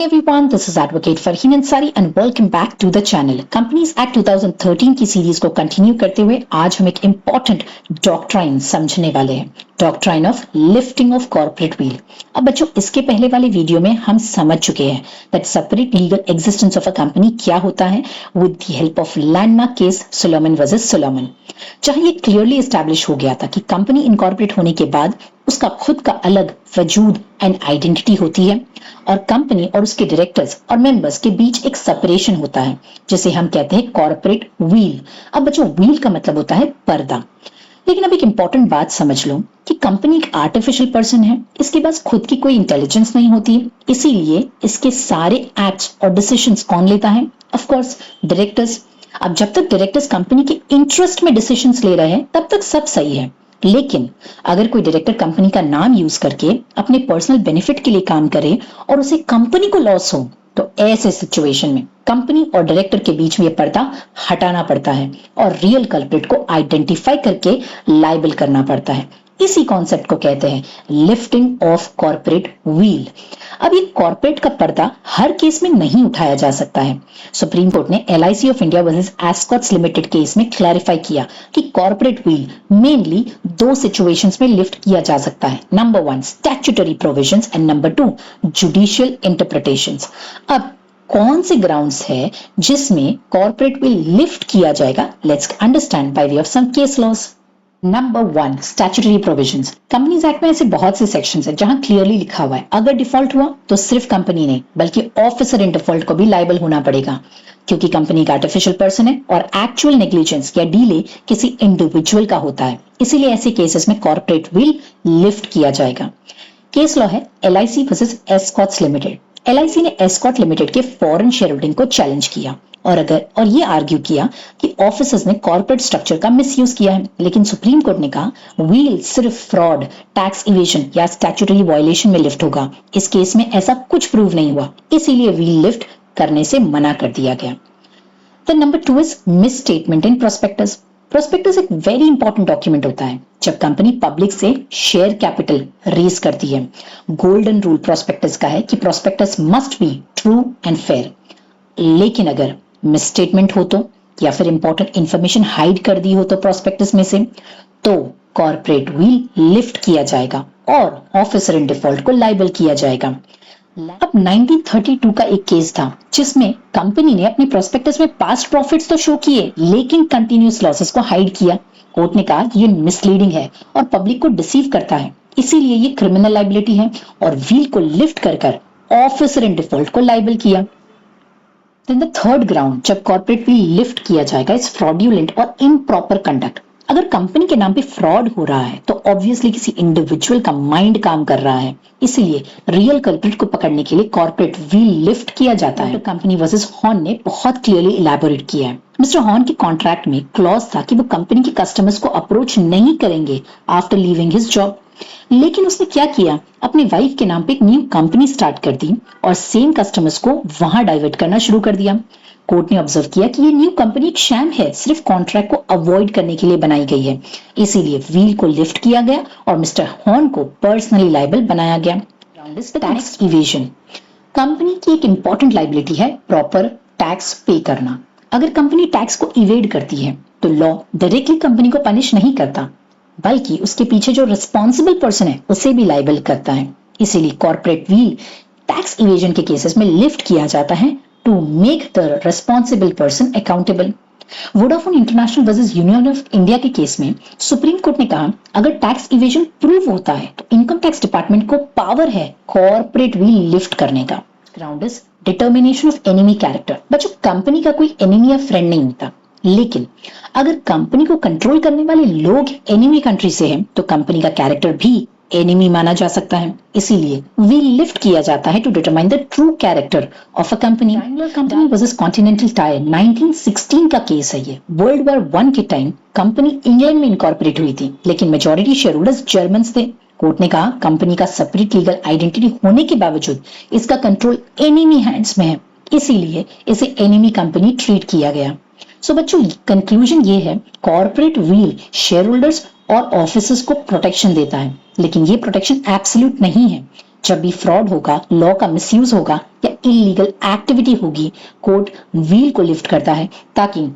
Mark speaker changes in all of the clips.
Speaker 1: Hey everyone, this is Advocate Farheen Ansari and welcome back to the channel. Companies Act 2013 की series को continue करते हुए आज हम एक इम्पॉर्टेंट डॉक्ट्राइन समझने वाले हैं, doctrine of lifting of corporate wheel. अब बच्चों, इसके पहले वाले वीडियो में हम समझ चुके हैं that separate legal existence of a company क्या होता है with the help of landmark case Solomon versus Solomon, जहां ये क्लियरली एस्टैब्लिश हो गया था कि कंपनी इनकॉर्पोरेट होने के बाद उसका खुद का अलग वजूद एंड आइडेंटिटी होती है और कंपनी और उसके डायरेक्टर्स और मेंबर्स के बीच एक सेपरेशन होता है जिसे हम कहते हैं कॉर्पोरेट व्हील। अब बच्चों, व्हील का मतलब होता है पर्दा। लेकिन अब एक इंपॉर्टेंट बात समझ लो कि कंपनी एक आर्टिफिशियल पर्सन है, इसके पास खुद की कोई इंटेलिजेंस नहीं होती, इसीलिए इसके सारे एक्ट्स और डिसीजंस कौन लेता है? Of course directors. अब जब तक डायरेक्टर्स कंपनी के इंटरेस्ट में डिसीजंस ले रहे हैं तब तक सब सही है, लेकिन अगर कोई डायरेक्टर कंपनी का नाम यूज करके अपने पर्सनल बेनिफिट के लिए काम करे और उसे कंपनी को लॉस हो तो ऐसे सिचुएशन में कंपनी और डायरेक्टर के बीच में यह पर्दा हटाना पड़ता है और रियल कल्प्रिट को आइडेंटिफाई करके लायबल करना पड़ता है। इसी कॉन्सेप्ट को कहते हैं लिफ्टिंग ऑफ कॉर्पोरेट व्हील। अब ये कॉर्पोरेट का पर्दा हर केस में नहीं उठाया जा सकता है। सुप्रीम कोर्ट ने LIC of India versus Escorts limited case में क्लैरिफाई किया कि कॉर्पोरेट व्हील मेनली दो सिचुएशंस में लिफ्ट किया जा सकता है। Number 1 statutory provisions and number 2 judicial interpretations. अब कौन से ग्राउंड्स है जिसमें कॉर्पोरेट व्हील लिफ्ट किया जाएगा? Let's understand by way of some case laws. Number 1 statutory provisions. Companies act में ऐसे बहुत से सेक्शंस हैं जहां क्लियरली लिखा हुआ है अगर डिफॉल्ट हुआ तो सिर्फ कंपनी नहीं बल्कि ऑफिसर इन डिफॉल्ट को भी लायबल होना पड़ेगा, क्योंकि कंपनी का आर्टिफिशियल पर्सन है और एक्चुअल नेग्लिजेंस या डीले किसी इंडिविजुअल का होता है, इसीलिए ऐसे केसेस में कॉर्पोरेट व्हील लिफ्ट किया जाएगा। केस लॉ है LIC versus Escorts limited. LIC ने एस्कॉट लिमिटेड के फॉरेन शेयर होल्डिंग को चैलेंज किया और ये आर्ग्यू किया कि ऑफिसर्स ने कॉर्पोरेट स्ट्रक्चर का मिसयूज किया है, लेकिन सुप्रीम कोर्ट ने कहा व्हील सिर्फ फ्रॉड, टैक्स इवेजन या स्टैट्यूटरी वायलेशन में लिफ्ट होगा। इस केस में ऐसा कुछ प्रूव नहीं हुआ, इसीलिए व्हील लिफ्ट करने से मना कर दिया गया। The number 2 is miss statement in prospectus. Prospectus एक वेरी इंपॉर्टेंट डॉक्यूमेंट होता है जब कंपनी पब्लिक से शेयर कैपिटल रेज करती है। गोल्डन रूल प्रोस्पेक्टस का है कि prospectus must be true and fair, लेकिन अगर मिसस्टेटमेंट हो तो या फिर इंपॉर्टेंट इंफॉर्मेशन हाइड कर दी हो तो प्रोस्पेक्टस में से, तो कॉर्पोरेट व्हील लिफ्ट किया जाएगा और ऑफिसर इन डिफॉल्ट को लायबल किया जाएगा। अब 1932 का एक केस था जिसमें कंपनी ने अपने प्रोस्पेक्टस में पास्ट प्रॉफिट्स तो शो किए लेकिन कंटिन्यूअस लॉसेस को हाइड किया। कोर्ट ने कहा ये मिसलीडिंग है और पब्लिक को डिसीव करता है, इसीलिए ये क्रिमिनल लायबिलिटी है और व्हील को लिफ्ट कर ऑफिसर इन डिफॉल्ट को लायबल किया। Then the third ground जब कॉर्पोरेट व्हील लिफ्ट किया जाएगा इज फ्रॉड्यूलेंट और इम्प्रॉपर कंडक्ट। अगर कंपनी के नाम पे फ्रॉड हो रहा है तो ऑब्वियसली किसी इंडिविजुअल का माइंड काम कर रहा है, इसीलिए रियल कल्प्रिट को पकड़ने के लिए कॉर्पोरेट व्हील लिफ्ट किया जाता है। कंपनी वर्सेस हॉर्न ने बहुत क्लियरली इलैबोरेट किया है। मिस्टर हॉर्न के कॉन्ट्रैक्ट में क्लॉज था कि वो कंपनी के कस्टमर्स को अप्रोच नहीं करेंगे आफ्टर लीविंग हिज जॉब, लेकिन उसने क्या किया, अपनी वाइफ के नाम पे एक न्यू कंपनी स्टार्ट कर दी और सेम कस्टमर्स को वहां डाइवर्ट करना शुरू कर दिया। कोर्ट ने ऑब्जर्व किया कि ये न्यू कंपनी एक शैम है, सिर्फ कॉन्ट्रैक्ट को अवॉइड करने के लिए बनाई गई है, इसीलिए व्हील को लिफ्ट किया गया और मिस्टर हॉर्न को पर्सनली लायबल बनाया गया। Tax evasion. कंपनी की एक इंपॉर्टेंट लायबिलिटी है प्रॉपर टैक्स पे करना। अगर कंपनी टैक्स को इवेड करती है तो लॉ डायरेक्टली कंपनी को पनिश नहीं करता, बल्कि उसके पीछे जो रिस्पॉन्सिबल पर्सन है उसे भी लायबल करता है, इसीलिए कॉर्पोरेट व्हील टैक्स इवेजन के केसेस में लिफ्ट किया जाता है to make the responsible person accountable. Vodafone International versus Union of India के केस में सुप्रीम कोर्ट ने कहा अगर टैक्स इवेजन प्रूव होता है तो इनकम टैक्स डिपार्टमेंट को पावर है कॉर्पोरेट व्हील लिफ्ट करने का। Ground is determination of enemy character. बच्चों, कंपनी का कोई एनिमी या फ्रेंड नहीं होता, लेकिन अगर कंपनी को कंट्रोल करने वाले लोग एनिमी कंट्री से हैं तो कंपनी का कैरेक्टर भी एनिमी माना जा सकता है, इसीलिए व्हील लिफ्ट किया जाता है to determine the true character of a company. Company versus Continental Tyre 1916 का केस है ये। वर्ल्ड वॉर 1 के टाइम कंपनी इंग्लैंड में इनकॉर्पोरेट हुई थी, लेकिन मेजॉरिटी शेयर होल्डर्स जर्मन्स थे। कोर्ट ने कहा कंपनी का सेपरेट लीगल आइडेंटिटी होने के बावजूद इसका कंट्रोल एनिमी हैंड्स में है, इसीलिए इसे एनिमी कंपनी ट्रीट किया गया। सो बच्चों, कंक्लूजन ये है कॉर्पोरेट व्हील शेयर होल्डर्स और ऑफिसर्स को प्रोटेक्शन देता है, लेकिन ये प्रोटेक्शन एब्सोल्यूट नहीं है। जब भी फ्रॉड होगा, लॉ का मिसयूज होगा या इलीगल एक्टिविटी होगी, कोर्ट व्हील को लिफ्ट करता है ताकि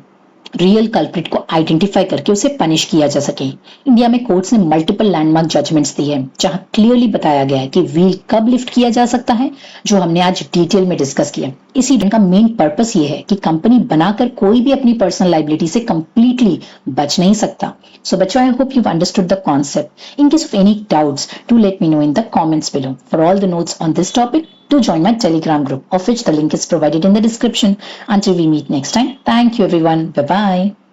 Speaker 1: रियल कल्प्रिट को आइडेंटिफाई करके उसे पनिश किया जा सके। इंडिया में कोर्ट्स ने मल्टीपल लैंडमार्क जजमेंट्स दी है जहां क्लियरली बताया गया है कि व्हील कब लिफ्ट किया जा सकता है, जो हमने आज डिटेल में डिस्कस किया। इसी का मेन पर्पस ये है कि कंपनी बनाकर कोई भी अपनी पर्सनल लाइबिलिटी से कंप्लीटली बच नहीं सकता। So बच्चों, I hope you've understood the concept. In case of any doubts, do let me know in the comments below. For all the notes on this topic, do join my Telegram group, of which the link is provided in the description. Until we meet next time, thank you everyone. Bye bye.